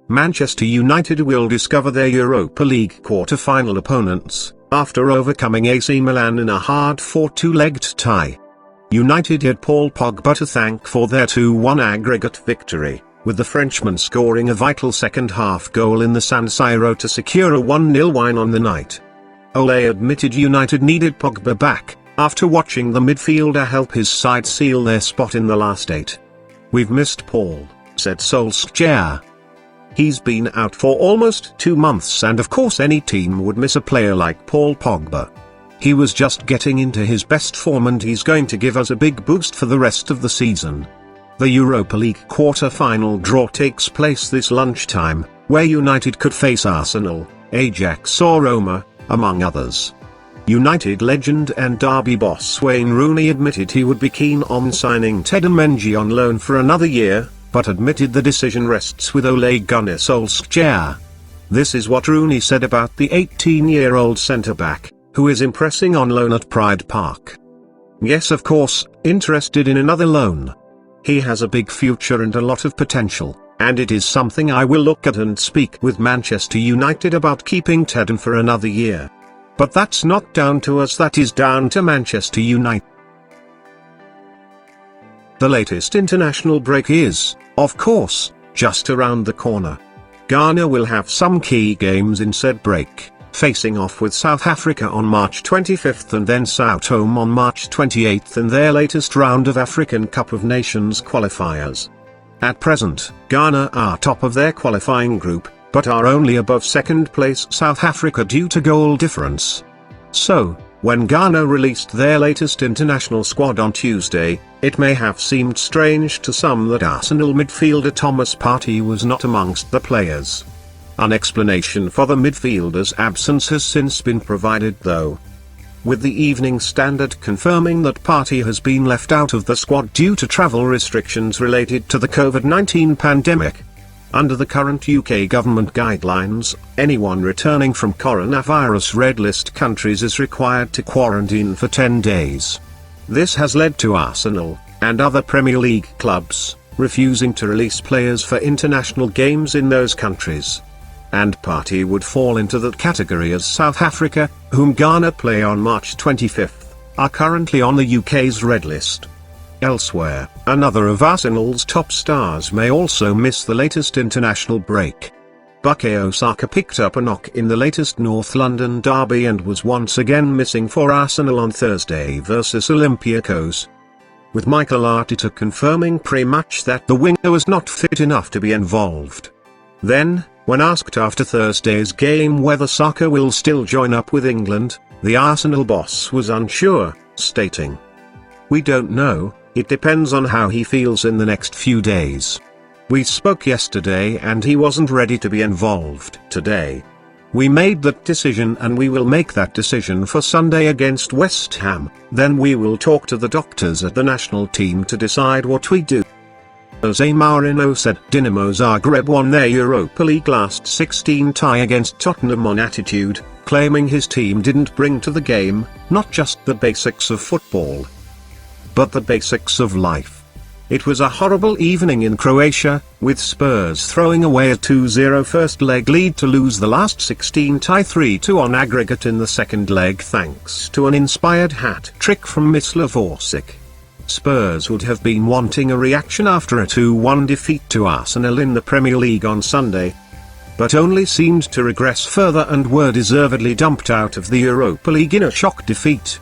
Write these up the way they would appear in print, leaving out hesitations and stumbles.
Manchester United will discover their Europa League quarter-final opponents, after overcoming AC Milan in a hard-fought two-legged tie. United had Paul Pogba to thank for their 2-1 aggregate victory, with the Frenchman scoring a vital second-half goal in the San Siro to secure a 1-0 win on the night. Ole admitted United needed Pogba back, after watching the midfielder help his side seal their spot in the last 8. "We've missed Paul," said Solskjaer. "He's been out for almost 2 months, and of course any team would miss a player like Paul Pogba. He was just getting into his best form and he's going to give us a big boost for the rest of the season." The Europa League quarter-final draw takes place this lunchtime, where United could face Arsenal, Ajax or Roma, among others. United legend and Derby boss Wayne Rooney admitted he would be keen on signing Tottenham Man on loan for another year, but admitted the decision rests with Ole Gunnar Solskjaer. This is what Rooney said about the 18-year-old centre-back, who is impressing on loan at Pride Park. "Yes, of course, interested in another loan. He has a big future and a lot of potential, and it is something I will look at and speak with Manchester United about keeping Tottenham for another year. But that's not down to us, that is down to Manchester United." The latest international break is, of course, just around the corner. Ghana will have some key games in said break, facing off with South Africa on March 25th and then Sao Tome on March 28th in their latest round of African Cup of Nations qualifiers. At present, Ghana are top of their qualifying group, but are only above second-place South Africa due to goal difference. So, when Ghana released their latest international squad on Tuesday, it may have seemed strange to some that Arsenal midfielder Thomas Partey was not amongst the players. An explanation for the midfielder's absence has since been provided though, with the Evening Standard confirming that Partey has been left out of the squad due to travel restrictions related to the COVID-19 pandemic. Under the current UK government guidelines, anyone returning from coronavirus red list countries is required to quarantine for 10 days. This has led to Arsenal, and other Premier League clubs, refusing to release players for international games in those countries. And Partey would fall into that category, as South Africa, whom Ghana play on March 25th, are currently on the UK's red list. Elsewhere, another of Arsenal's top stars may also miss the latest international break. Bukayo Saka picked up a knock in the latest North London derby and was once again missing for Arsenal on Thursday versus Olympiacos, with Mikel Arteta confirming pre-match that the winger was not fit enough to be involved. Then, when asked after Thursday's game whether Saka will still join up with England, the Arsenal boss was unsure, stating, "We don't know, it depends on how he feels in the next few days. We spoke yesterday and he wasn't ready to be involved today. We made that decision and we will make that decision for Sunday against West Ham, then we will talk to the doctors at the national team to decide what we do." Jose Mourinho said Dinamo Zagreb won their Europa League last 16 tie against Tottenham on attitude, claiming his team didn't bring to the game, not just the basics of football, but the basics of life. It was a horrible evening in Croatia, with Spurs throwing away a 2-0 first leg lead to lose the last 16 tie 3-2 on aggregate in the second leg thanks to an inspired hat-trick from Mislav Orsic. Spurs would have been wanting a reaction after a 2-1 defeat to Arsenal in the Premier League on Sunday, but only seemed to regress further and were deservedly dumped out of the Europa League in a shock defeat.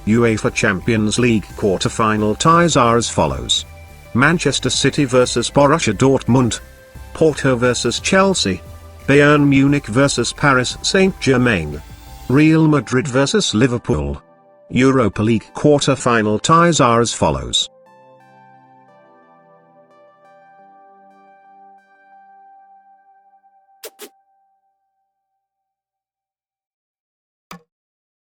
UEFA Champions League quarter-final ties are as follows: Manchester City vs Borussia Dortmund, Porto vs Chelsea, Bayern Munich vs Paris Saint-Germain, Real Madrid vs Liverpool. Europa League quarter-final ties are as follows: